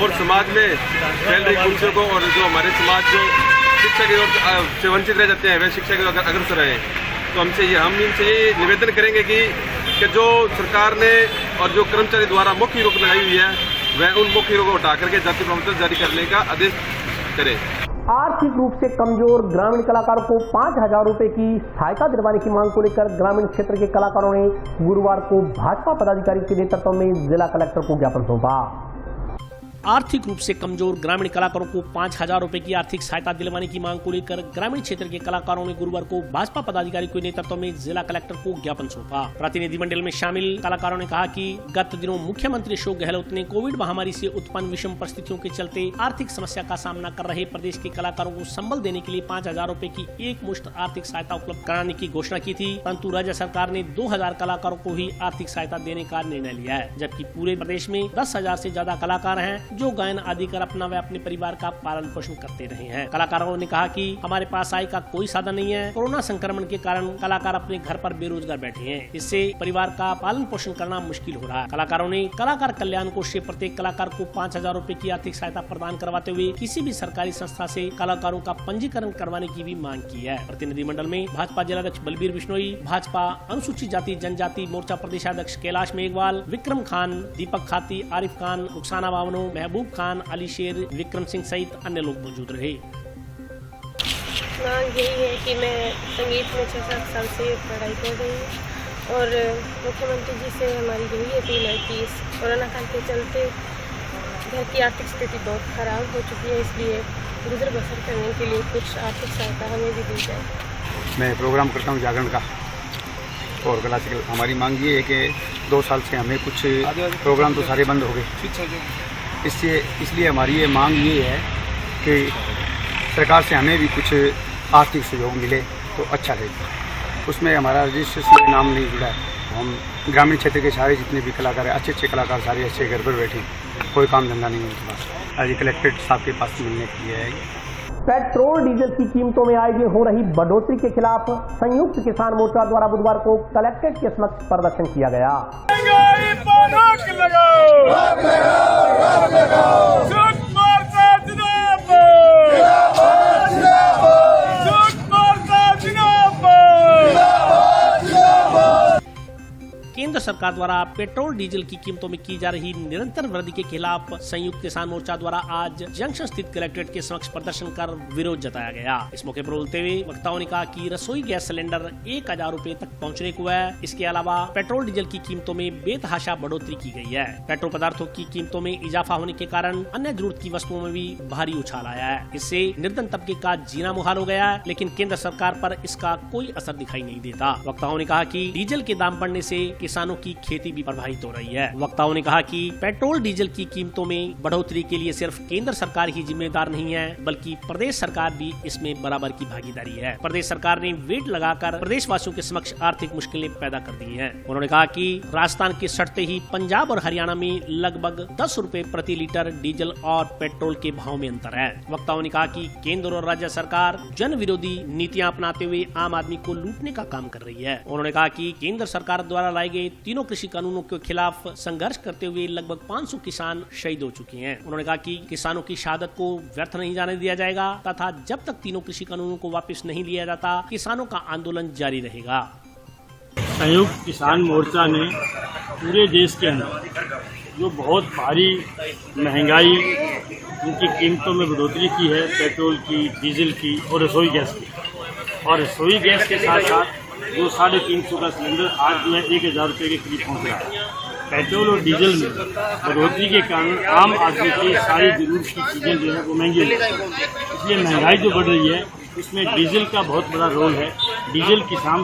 और समाज में फैल रही कुर्सियों को और जो हमारे समाज जो शिक्षा की ओर से वंचित रह जाते हैं वे शिक्षा की ओर अग्रसर रहे। तो हम इनसे ये निवेदन करेंगे कि जो सरकार ने और जो कर्मचारी द्वारा मुख्य रोक लगाई हुई है वह उन मुख्य रोक को हटा करके जातीय प्रमाण पत्र जारी करने का आदेश करें। आर्थिक रूप से कमजोर ग्रामीण कलाकारों को 5,000 रुपए की सहायता दिलवाने की मांग को लेकर ग्रामीण क्षेत्र के कलाकारों ने गुरुवार को भाजपा पदाधिकारी के नेतृत्व में जिला कलेक्टर को ज्ञापन सौंपा। आर्थिक रूप से कमजोर ग्रामीण कलाकारों को 5,000 रुपए की आर्थिक सहायता दिलवाने की मांग को लेकर ग्रामीण क्षेत्र के कलाकारों ने गुरुवार को भाजपा पदाधिकारी के नेतृत्व में जिला कलेक्टर को ज्ञापन सौंपा। प्रतिनिधिमंडल में शामिल कलाकारों ने कहा कि गत दिनों मुख्यमंत्री अशोक गहलोत ने कोविड महामारी से उत्पन्न विषम परिस्थितियों के चलते आर्थिक समस्या का सामना कर रहे प्रदेश के कलाकारों को संबल देने के लिए 5,000 रुपए की एक मुश्त आर्थिक सहायता उपलब्ध कराने की घोषणा की थी, परंतु राज्य सरकार ने 2,000 कलाकारों को ही आर्थिक सहायता देने का निर्णय लिया है, जबकि पूरे प्रदेश में 10,000 से ज्यादा कलाकार हैं जो गायन आदि अपना व अपने परिवार का पालन पोषण करते रहे हैं। कलाकारों ने कहा कि हमारे पास आय का कोई साधन नहीं है। कोरोना संक्रमण के कारण कलाकार अपने घर पर बेरोजगार बैठे हैं, इससे परिवार का पालन पोषण करना मुश्किल हो रहा है। कलाकारों ने कलाकार कल्याण कोष से प्रत्येक कलाकार को 5,000 रुपए की आर्थिक सहायता प्रदान करवाते हुए किसी भी सरकारी संस्था से कलाकारों का पंजीकरण करवाने की भी मांग की है। प्रतिनिधिमंडल में भाजपा जिलाध्यक्ष बलबीर बिश्नोई, भाजपा अनुसूचित जाति जनजाति मोर्चा प्रदेशाध्यक्ष कैलाश मेघवाल, विक्रम खान, दीपक खाती, आरिफ खान, रुखसाना बावनो, महबूब खान, अली शेर, विक्रम सिंह सहित अन्य लोग मौजूद रहे। मांग यही है कि मैं संगीत में 6-7 साल से पढ़ाई कर रही हूँ और मुख्यमंत्री जी से हमारी यही अपील है कि इस कोरोना काल के चलते घर की आर्थिक स्थिति बहुत खराब हो चुकी है, इसलिए गुजर बसर करने के लिए कुछ आर्थिक सहायता हमें भी दी जाए। मैं प्रोग्राम करता हूँ जागरण का और क्लासिकल। हमारी मांग ये है कि 2 साल से हमें कुछ प्रोग्राम तो सारे बंद हो गए, इसलिए हमारी ये मांग ये है कि सरकार से हमें भी कुछ आर्थिक सहयोग मिले तो अच्छा रहेगा। उसमें हमारा रजिस्ट्रेशन में नाम नहीं जुड़ा है। हम ग्रामीण क्षेत्र के सारे जितने भी कलाकार हैं, अच्छे कलाकार सारे अच्छे घर पर बैठे, कोई काम धंधा नहीं उनके पास। आज कलेक्ट्रेट साहब के पास मिलने के लिए आएगी। पेट्रोल डीजल की कीमतों में आए दिन हो रही बढ़ोतरी के खिलाफ संयुक्त किसान मोर्चा द्वारा बुधवार को कलेक्ट्रेट के समक्ष प्रदर्शन किया गया। केंद्र सरकार द्वारा पेट्रोल डीजल की कीमतों में की जा रही निरंतर वृद्धि के खिलाफ संयुक्त किसान मोर्चा द्वारा आज जंक्शन स्थित कलेक्ट्रेट के समक्ष प्रदर्शन कर विरोध जताया गया। इस मौके पर बोलते हुए वक्ताओं ने कहा कि रसोई गैस सिलेंडर 1000 रूपए तक पहुंचने को है। इसके अलावा पेट्रोल डीजल की कीमतों में बेतहाशा बढ़ोतरी की गई है। पेट्रोल पदार्थों की कीमतों में इजाफा होने के कारण अन्य जरूरत की वस्तुओं में भी भारी उछाल आया है। इससे निर्धन तबके का जीना मुहाल हो गया है, लेकिन केंद्र सरकार पर इसका कोई असर दिखाई नहीं देता। वक्ताओं ने कहा कि डीजल के दाम बढ़ने से किसानों की खेती भी प्रभावित हो रही है। वक्ताओं ने कहा कि पेट्रोल डीजल की कीमतों में बढ़ोतरी के लिए सिर्फ केंद्र सरकार ही जिम्मेदार नहीं है, बल्कि प्रदेश सरकार भी इसमें बराबर की भागीदारी है। प्रदेश सरकार ने वेट लगाकर प्रदेशवासियों के समक्ष आर्थिक मुश्किलें पैदा कर दी हैं। उन्होंने कहा कि राजस्थान के सटते ही पंजाब और हरियाणा में लगभग 10 रुपए प्रति लीटर डीजल और पेट्रोल के भाव में अंतर है। वक्ताओं ने कहा कि केंद्र और राज्य सरकार जन विरोधी नीतियां अपनाते हुए आम आदमी को लूटने का काम कर रही है। उन्होंने कहा कि केंद्र सरकार द्वारा लाए गए तीनों कृषि कानूनों के खिलाफ संघर्ष करते हुए लगभग 500 किसान शहीद हो चुके हैं। उन्होंने कहा कि किसानों की शहादत को व्यर्थ नहीं जाने दिया जाएगा तथा जब तक तीनों कृषि कानूनों को वापस नहीं लिया जाता किसानों का आंदोलन जारी रहेगा। संयुक्त किसान मोर्चा ने पूरे देश के अंदर जो बहुत भारी महंगाई उनकी कीमतों में बढ़ोतरी की है, पेट्रोल की, डीजल की और रसोई गैस की, और रसोई गैस के साथ साथ जो 350 का सिलेंडर आज जो है 1000 रुपये के करीब पहुँच रहा है। पेट्रोल और डीजल में बढ़ोतरी के कारण आम आदमी की सारी जरूरत की चीज़ें जो है वो महंगी हो रही है। इसलिए महंगाई जो बढ़ रही है उसमें डीजल का बहुत बड़ा रोल है। डीजल किसान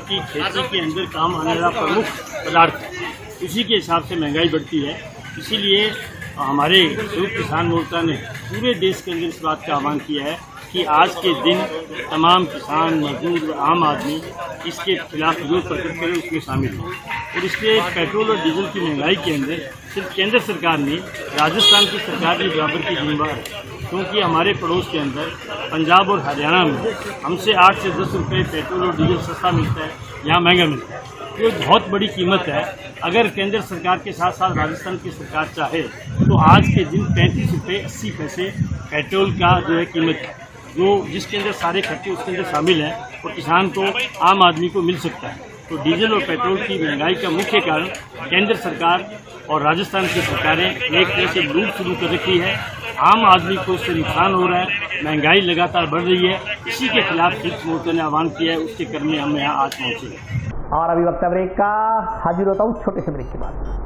की खेती के अंदर काम आने वाला प्रमुख पदार्थ है, उसी के हिसाब से महंगाई बढ़ती है। इसीलिए हमारे संयुक्त किसान मोर्चा ने पूरे देश के अंदर इस बात का आह्वान किया है कि आज के दिन तमाम किसान, मजदूर, आम आदमी इसके खिलाफ विरोध प्रकट करें, उसमें शामिल हो। और इसके पेट्रोल और डीजल की महंगाई के अंदर सिर्फ केंद्र सरकार नहीं, राजस्थान की सरकार भी बराबर की जिम्मेदार है, क्योंकि हमारे पड़ोस के अंदर पंजाब और हरियाणा में हमसे 8 से 10 रुपये पेट्रोल और डीजल सस्ता मिलता है, यहाँ महंगा मिलता है। ये बहुत बड़ी कीमत है। अगर केंद्र सरकार के साथ साथ राजस्थान की सरकार चाहे तो आज के दिन 35 रुपये 80 पैसे पेट्रोल का जो है कीमत है, जो जिसके अंदर सारे खर्चे उसके अंदर शामिल हैं और किसान को, आम आदमी को मिल सकता है। तो डीजल और पेट्रोल की महंगाई का मुख्य कारण केंद्र सरकार और राजस्थान की सरकारें एक तरह से लूट शुरू कर रखी है। आम आदमी को इससे नुकसान हो रहा है, महंगाई लगातार बढ़ रही है। इसी के खिलाफ संयुक्त मोर्चा ने आह्वान किया है, उसके क्रम में हम यहाँ आज पहुँचे हैं। और अभी वक्त ब्रेक का, हाजिर होता हूँ छोटे से ब्रेक के बाद।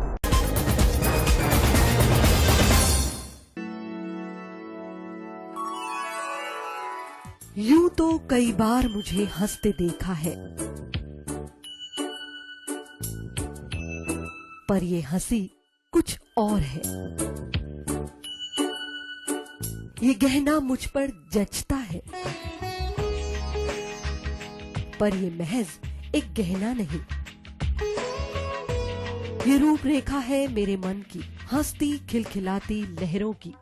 यूं तो कई बार मुझे हंसते देखा है, पर ये हंसी कुछ और है। ये गहना मुझ पर जचता है, पर ये महज एक गहना नहीं, ये रूपरेखा है मेरे मन की, हंसती खिलखिलाती लहरों की,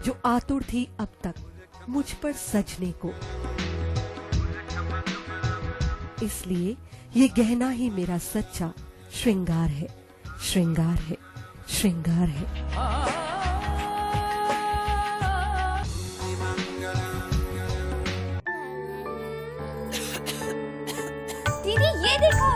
जो आतुर थी अब तक मुझ पर सजने को। इसलिए ये गहना ही मेरा सच्चा श्रृंगार है, श्रृंगार है, श्रृंगार है। दीदी ये देखो,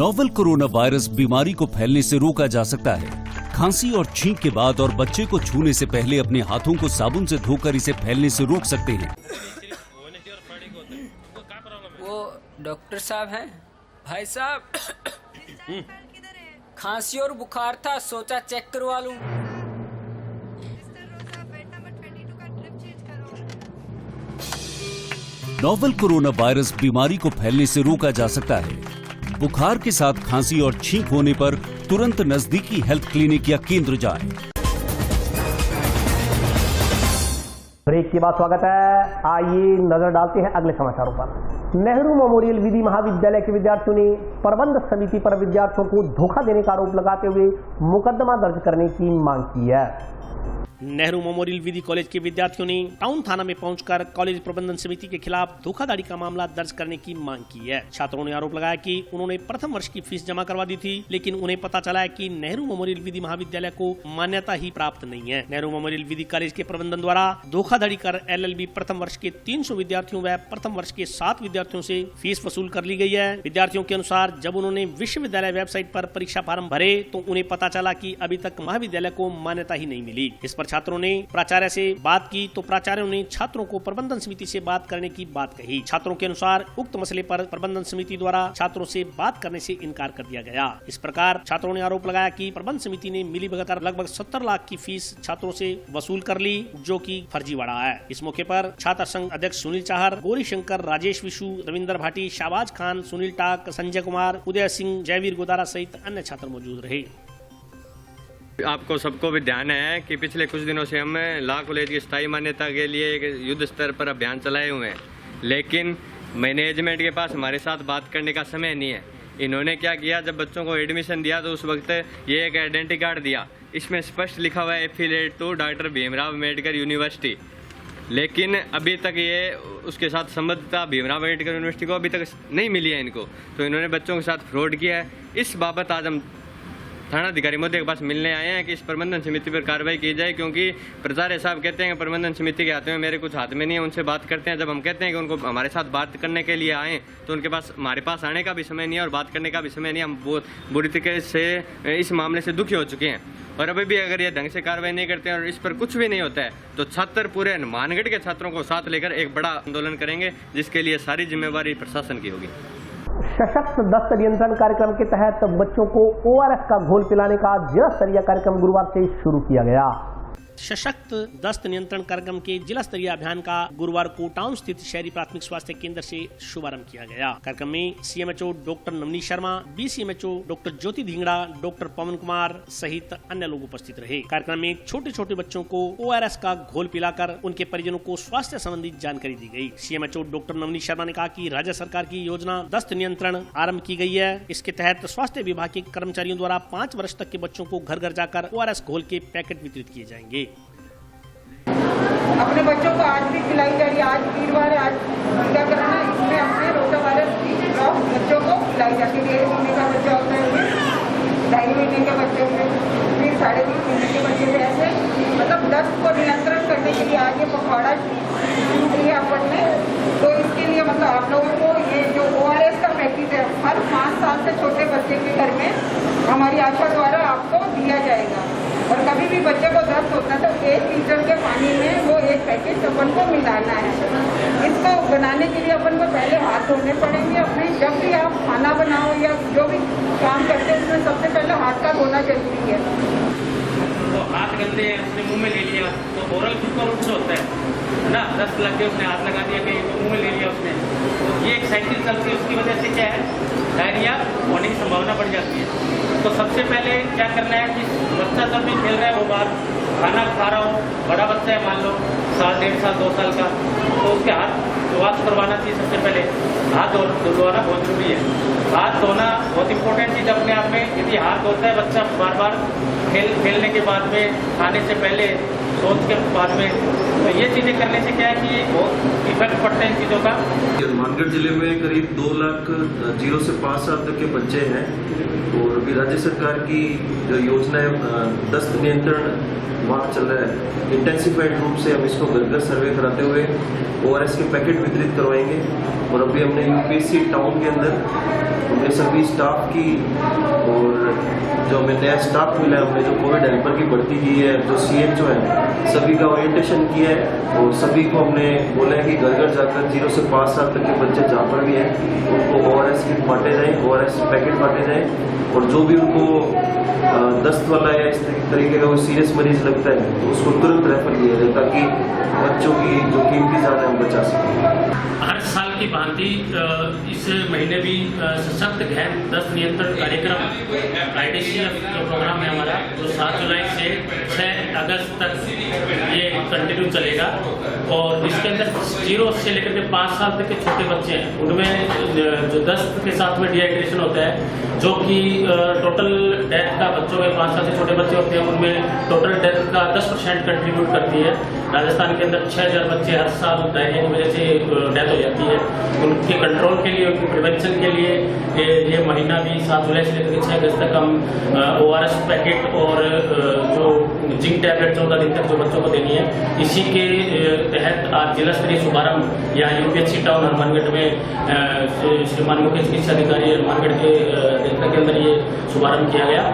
नोवेल कोरोना वायरस बीमारी को फैलने से रोका जा सकता है। खांसी और छींक के बाद और बच्चे को छूने से पहले अपने हाथों को साबुन से धोकर इसे फैलने से रोक सकते हैं। वो डॉक्टर साहब हैं? भाई साहब खांसी और बुखार था, सोचा चेक करवा लूं। नोवेल कोरोना वायरस बीमारी को फैलने से रोका जा सकता है। बुखार के साथ खांसी और छींक होने पर तुरंत नजदीकी हेल्थ क्लिनिक या केंद्र जाएं। ब्रेक के बाद स्वागत है। आइए नजर डालते हैं अगले समाचारों पर। नेहरू मेमोरियल विधि महाविद्यालय के विद्यार्थियों ने प्रबंध समिति पर विद्यार्थियों को धोखा देने का आरोप लगाते हुए मुकदमा दर्ज करने की मांग की है। नेहरू मेमोरियल विधि कॉलेज के विद्यार्थियों ने टाउन थाना में पहुंचकर कॉलेज प्रबंधन समिति के खिलाफ धोखाधड़ी का मामला दर्ज करने की मांग की है। छात्रों ने आरोप लगाया कि उन्होंने प्रथम वर्ष की फीस जमा करवा दी थी, लेकिन उन्हें पता चला है कि नेहरू मेमोरियल विधि महाविद्यालय को मान्यता ही प्राप्त नहीं है। नेहरू मेमोरियल विधि कॉलेज के प्रबंधन द्वारा धोखाधड़ी कर LLB प्रथम वर्ष के 300 विद्यार्थियों व प्रथम वर्ष के 7 विद्यार्थियों से फीस वसूल कर ली गई है। विद्यार्थियों के अनुसार जब उन्होंने विश्वविद्यालय वेबसाइट पर परीक्षा फार्म भरे तो उन्हें पता चला कि अभी तक महाविद्यालय को मान्यता ही नहीं मिली। इस पर छात्रों ने प्राचार्य से बात की तो प्राचार्यों ने छात्रों को प्रबंधन समिति से बात करने की बात कही। छात्रों के अनुसार उक्त मसले पर प्रबंधन समिति द्वारा छात्रों से बात करने से इनकार कर दिया गया। इस प्रकार छात्रों ने आरोप लगाया कि प्रबंधन समिति ने मिलीभगत लगभग 70 लाख की फीस छात्रों से वसूल कर ली, जो कि फर्जीवाड़ा है। इस मौके पर छात्र संघ अध्यक्ष सुनील चाहर, गौरी शंकर, राजेश विशु, रविंदर भाटी, शाहबाज खान, सुनील टाक, संजय कुमार, उदय सिंह, जयवीर गोदारा सहित अन्य छात्र मौजूद रहे। आपको सबको भी ध्यान है कि पिछले कुछ दिनों से हम लॉ कॉलेज की स्थायी मान्यता के लिए एक युद्ध स्तर पर अभियान चलाए हुए हैं, लेकिन मैनेजमेंट के पास हमारे साथ बात करने का समय नहीं है। इन्होंने क्या किया, जब बच्चों को एडमिशन दिया तो उस वक्त ये एक आइडेंटिटी कार्ड दिया, इसमें स्पष्ट लिखा हुआ है affiliate to doctor Bhimrao Ambedkar university, लेकिन अभी तक ये उसके साथ संबद्धता भीमराव अम्बेडकर यूनिवर्सिटी को अभी तक नहीं मिली है इनको, तो इन्होंने बच्चों के साथ फ्रॉड किया है। इस बाबत आज हम थाना अधिकारी महोदय के पास मिलने आए हैं कि इस प्रबंधन समिति पर कार्रवाई की जाए, क्योंकि प्राचार्य साहब कहते हैं प्रबंधन समिति के हाथ में, मेरे कुछ हाथ में नहीं है, उनसे बात करते हैं। जब हम कहते हैं कि उनको हमारे साथ बात करने के लिए आए तो उनके पास हमारे पास आने का भी समय नहीं है और बात करने का भी समय नहीं है। हम बहुत बुरी तरीके से इस मामले से दुखी हो चुके हैं और अभी भी अगर ये ढंग से कार्रवाई नहीं करते हैं और इस पर कुछ भी नहीं होता है तो छात्र पूरे हनुमानगढ़ के छात्रों को साथ लेकर एक बड़ा आंदोलन करेंगे, जिसके लिए सारी जिम्मेवारी प्रशासन की होगी। सशक्त दस्त नियंत्रण कार्यक्रम के तहत बच्चों को ORS का घोल पिलाने का जिला स्तरीय कार्यक्रम गुरुवार से शुरू किया गया। सशक्त दस्त नियंत्रण कार्यक्रम के जिला स्तरीय अभियान का गुरुवार को टाउन स्थित शहरी प्राथमिक स्वास्थ्य केंद्र से शुभारंभ किया गया। कार्यक्रम में CMHO doctor Navneet Sharma, BCMHO doctor Jyoti Dhingra, doctor Pawan Kumar सहित अन्य लोग उपस्थित रहे। कार्यक्रम में छोटे छोटे बच्चों को ORS का घोल पिलाकर उनके परिजनों को स्वास्थ्य संबंधी जानकारी दी गई। CMHO डॉक्टर नवनीत शर्मा ने कहा कि राज्य सरकार की योजना दस्त नियंत्रण आरम्भ की गई है। इसके तहत स्वास्थ्य विभाग के कर्मचारियों द्वारा 5 वर्ष तक के बच्चों को घर घर जाकर ORS घोल के पैकेट वितरित किए जाएंगे। अपने बच्चों को आज भी पिलाई जा रही है। आज वीरवार है, आज टीकाकरण है, इसमें अपने रोटा वायरस की ड्रॉप बच्चों को पिलाई जाती है। 1 महीने का बच्चा होता है, 2.5 महीने के बच्चे से, फिर 3.5 महीने के बच्चे से, ऐसे मतलब दस्त को नियंत्रण करने के लिए आज ये पखवाड़ा शुरू किया अपन ने। तो इसके लिए मतलब आप लोगों को ये जो ORS का पैकेट है हर 5 साल से छोटे बच्चे के घर में हमारी आशा द्वारा आपको दिया जाएगा। और कभी भी बच्चे को दर्द होता है तो 1 लीटर के पानी में वो 1 पैकेट अपन को मिलाना है। इसको बनाने के लिए अपन को पहले हाथ धोने पड़ेंगे अपने। जब भी आप खाना बनाओ या जो भी काम करते हैं उसमें सबसे पहले हाथ का धोना जरूरी है। तो हाथ गंदे अपने मुंह में ले लिया तो ओरल फूड का रूप से होता है ना, दस्त लग के उसने हाथ लगा दिया कहीं तो मुंह में ले लिया उसने, तो ये एक साइकिल चलती है। उसकी वजह से क्या है, डायरिया होने की संभावना बढ़ जाती है। तो सबसे पहले क्या करना है कि बच्चा जब भी खेल रहा है वो बाहर खाना खा रहा हो, बड़ा बच्चा है मान लो 1 साल, 1.5 साल, 2 साल का, तो उसके हाथ वॉश करवाना चाहिए। सबसे पहले हाथ धोना बहुत जरूरी है। हाथ धोना बहुत इंपॉर्टेंट चीज़ अपने आप में। यदि हाथ धोता है बच्चा बार बार खेलने के बाद में, खाने से पहले, सोच के बाद में, तो ये चीज़ें करने से क्या है कि बहुत इफेक्ट पड़ता है इन चीज़ों का। हनुमानगढ़ जिले में करीब 2 लाख 0 से 5 साल तक के बच्चे हैं और अभी राज्य सरकार की जो योजना है दस्त नियंत्रण माह चल रहा है, इंटेंसिफाइड रूप से हम इसको घर घर सर्वे कराते हुए ORS के पैकेट वितरित करवाएंगे। और अभी हमने यूपीएससी टाउन के अंदर हमने सभी स्टाफ की और जो हमें नया स्टाफ मिला है, हमने जो कोविड हेल्पर की भर्ती की है, जो CHO है, सभी का ओरिएंटेशन किया है और सभी को हमने बोला है कि घर घर जाकर 0 से 5 साल तक के बच्चे जहाँ पर भी हैं उनको ORS किट बांटे जाएँ, ORS पैकेट बांटे जाएँ। और जो भी उनको दस्त वाला या इस तरीके का कोई सीरियस मरीज लगता है तो उसको तुरंत रेफर किया जाए ताकि बच्चों की जो कीमती जान है हम बचा सकें। हर साल की भांति इस महीने भी सशक्त गहन दस्त नियंत्रण कार्यक्रम IDCF जो प्रोग्राम है हमारा, जो 7 जुलाई से 6 अगस्त तक ये कंटिन्यू चलेगा। और इसके अंदर 0 से लेकर के 5 साल तक के छोटे बच्चे हैं, उनमें जो दस्त के साथ में डिहाइड्रेशन होता है, जो कि टोटल डेथ का बच्चों में 5 साल से छोटे बच्चे होते हैं उनमें टोटल डेथ का 10% कंट्रीब्यूट करती है। राजस्थान के अंदर 6000 बच्चे हर साल डायरिया की वजह से डेथ हो जाती है। उनके कंट्रोल के लिए, उनके प्रिवेंशन के लिए ये महीना भी 7 जुलाई से लेकर 6 अगस्त तक हम ORS पैकेट और जो जिंक टैबलेट 14 दिन तक जो बच्चों को देनी है, इसी के तहत आज जिला स्तरीय शुभारंभ यहाँ UPSC टाउन हनुमानगढ़ में श्रीमान मुख्य चिकित्सा अधिकारी हनुमानगढ़ के नेतृत्व के अंदर ये शुभारंभ किया गया।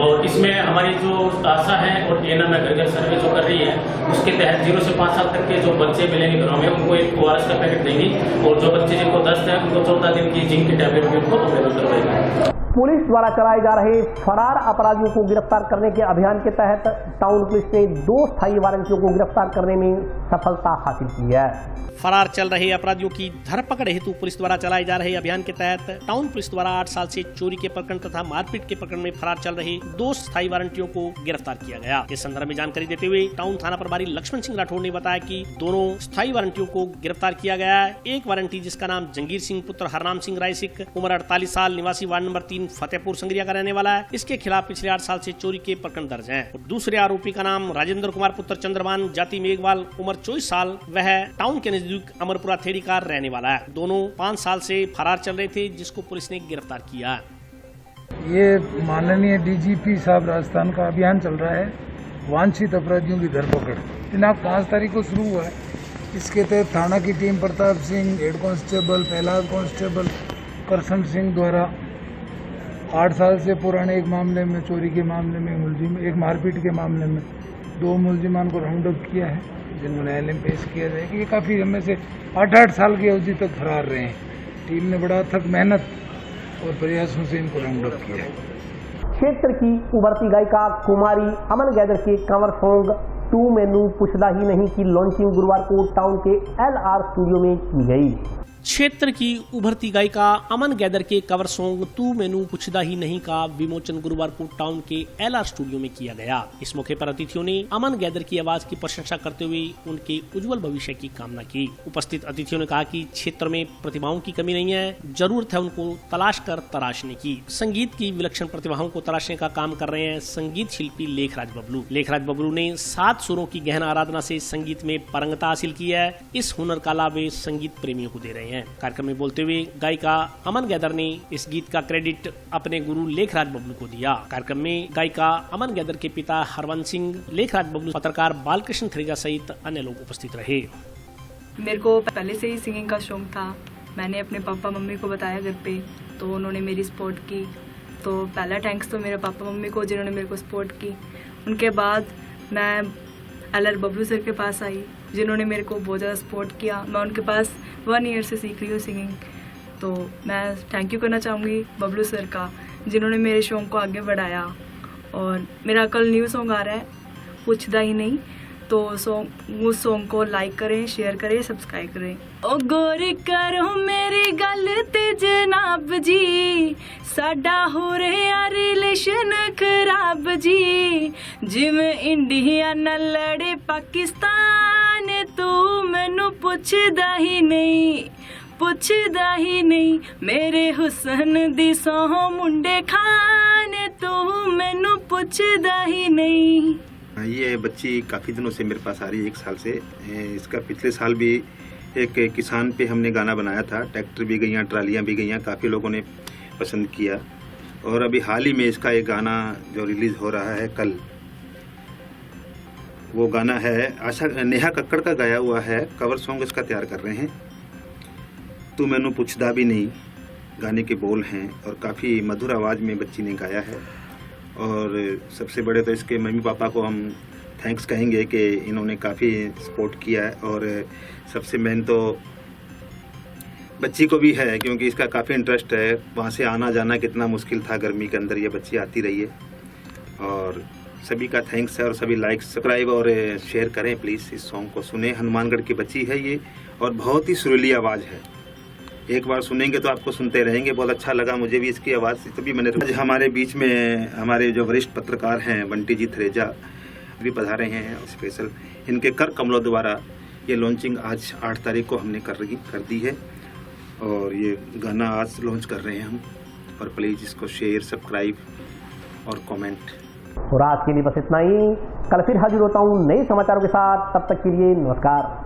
और इसमें हमारी जो आशा है और ANM घर घर सर्वे जो कर रही है, उसके तहत 0 से 5 साल तक के जो बच्चे मिलेंगे घरों में उनको एक ORS का पैकेट देंगे और जो बच्चे जिनको दस्त है उनको 14 दिन की जिंक की टैबलेट भी उनको अवेलेबल करवाएंगे। पुलिस द्वारा चलाए जा रहे फरार अपराधियों को गिरफ्तार करने के अभियान के तहत टाउन पुलिस ने 2 स्थायी वारंटियों को गिरफ्तार करने में सफलता हासिल की है। फरार चल रहे अपराधियों की धरपकड़ हेतु पुलिस द्वारा चलाए जा रहे अभियान के तहत टाउन पुलिस द्वारा 8 साल से चोरी के प्रकरण तथा मारपीट के प्रकरण में फरार चल रहे 2 स्थायी वारंटियों को गिरफ्तार किया गया। इस संदर्भ में जानकारी देते हुए टाउन थाना प्रभारी लक्ष्मण सिंह राठौड़ ने बताया कि दोनों स्थायी वारंटियों को गिरफ्तार किया गया है। एक वारंटी जिसका नाम जंगीर सिंह पुत्र हरनाम सिंह रायसिक, उम्र 48 साल, निवासी वार्ड नंबर 3 फतेहपुर संगरिया का रहने वाला है, इसके खिलाफ पिछले 8 साल से चोरी के प्रकरण दर्ज है। और दूसरे आरोपी का नाम राजेंद्र कुमार पुत्र चंद्रभान, जाति मेघवाल, उम्र 24 साल, वह टाउन के नजदीक अमरपुरा थेरी का रहने वाला है। दोनों 5 साल से फरार चल रहे थे, जिसको पुलिस ने गिरफ्तार किया। ये माननीय DGP साहब राजस्थान का अभियान चल रहा है वांछित अपराधियों की धरपकड़। दिनांक 5 तारीख को शुरू हुआ है। इसके तहत थाना की team Pratap Singh, head constable, Prahlad constable, Karsan Singh द्वारा 8 साल से पुराने एक मामले में, चोरी के मामले में मुलजिम, एक मारपीट के मामले में 2 मुलजिमान को राउंड अप किया है, जिनको न्यायालय में पेश किया जाएगा। ये काफ़ी समय से 8 साल की अवधि तक फरार रहे हैं। टीम ने बड़ा अथक मेहनत और प्रयासों से इनको राउंड अप किया है। क्षेत्र की उभरती गायिका कुमारी अमन गैदर के कंवर सॉन्ग तू मैनू पुछदा ही नहीं की लॉन्चिंग गुरुवार को टाउन के LR स्टूडियो में की गई। क्षेत्र की उभरती गायिका अमन गैदर के कवर सॉन्ग तू मैनू पुछदा ही नहीं का विमोचन गुरुवार को टाउन के LR स्टूडियो में किया गया। इस मौके पर अतिथियों ने अमन गैदर की आवाज की प्रशंसा करते हुए उनके उज्जवल भविष्य की कामना की। उपस्थित अतिथियों ने कहा कि क्षेत्र में प्रतिभाओं की कमी नहीं है, जरूरत है उनको तलाश कर तराशने की। संगीत की विलक्षण प्रतिभाओं को तराशने का काम कर रहे हैं संगीत शिल्पी लेखराज बबलू। लेखराज बबलू ने 7 सुरों की गहन आराधना से संगीत में पारंगता हासिल की है। इस हुनर का लाभ वे संगीत प्रेमियों को दे रहे हैं। कार्यक्रम में बोलते हुए गायिका अमन गैदर ने इस गीत का क्रेडिट अपने गुरु लेखराज बबलू को दिया। कार्यक्रम में गायिका अमन गैदर के पिता हरवंश सिंह, लेखराज बबलू, पत्रकार बालकृष्ण थरेजा सहित अन्य लोग उपस्थित रहे। मेरे को पहले से ही सिंगिंग का शौक था। मैंने अपने पापा मम्मी को बताया घर पे, तो उन्होंने मेरी सपोर्ट की। तो पहला थैंक्स तो मेरे पापा मम्मी को, जिन्होंने मेरे को सपोर्ट की। उनके बाद मैं LR बबलू सर के पास आई, जिन्होंने मेरे को बहुत ज़्यादा सपोर्ट किया। मैं उनके पास 1 ईयर से सीख रही हूँ सिंगिंग। तो मैं थैंक यू करना चाहूँगी बबलू सर का, जिन्होंने मेरे शौक को आगे बढ़ाया। और मेरा कल न्यू सॉन्ग आ रहा है, पुछदा ही नहीं, तो उस सॉन्ग को लाइक करें, शेयर करें, सब्सक्राइब करें। ओ गौर करो मेरी गल ते जनाब जी, साडा हो रहा रिलेशन खराब जी। जिवें इंडिया नाल लड़े पाकिस्तान, तू मैनू पुछदा ही नहीं, पुछदा ही नहीं। मेरे हुसन दी सौं मुंडे खान, तू मैनू पुछदा ही नहीं। ये बच्ची काफ़ी दिनों से मेरे पास आ रही है, 1 साल से। इसका पिछले साल भी एक किसान पे हमने गाना बनाया था। ट्रैक्टर भी गईयाँ, ट्रालियाँ भी गईयाँ, काफ़ी लोगों ने पसंद किया। और अभी हाल ही में इसका एक गाना जो रिलीज़ हो रहा है कल, वो गाना है आशा नेहा कक्कड़ का गाया हुआ है, कवर सॉन्ग इसका तैयार कर रहे हैं। तू मैनू पुछदा भी नहीं गाने के बोल हैं और काफ़ी मधुर आवाज़ में बच्ची ने गाया है। और सबसे बड़े तो इसके मम्मी पापा को हम थैंक्स कहेंगे कि इन्होंने काफ़ी सपोर्ट किया है। और सबसे मेन तो बच्ची को भी है, क्योंकि इसका काफ़ी इंटरेस्ट है। वहाँ से आना जाना कितना मुश्किल था, गर्मी के अंदर ये बच्ची आती रही है। और सभी का थैंक्स है और सभी लाइक सब्सक्राइब और शेयर करें प्लीज़। इस सॉन्ग को सुने, हनुमानगढ़ की बच्ची है ये और बहुत ही सुरीली आवाज़ है। एक बार सुनेंगे तो आपको सुनते रहेंगे। बहुत अच्छा लगा मुझे भी इसकी आवाज़, तभी मैंने आज हमारे बीच में हमारे जो वरिष्ठ पत्रकार हैं बंटी जी थरेजा भी पधारे हैं स्पेशल। इनके कर कमलों द्वारा ये लॉन्चिंग आज 8 तारीख को हमने कर दी है और ये गाना आज लॉन्च कर रहे हैं हम। और प्लीज़ इसको शेयर, सब्सक्राइब और कमेंट। और आज के लिए बस इतना ही। कल फिर हाजिर होता हूँ नए समाचारों के साथ। तब तक के लिए नमस्कार।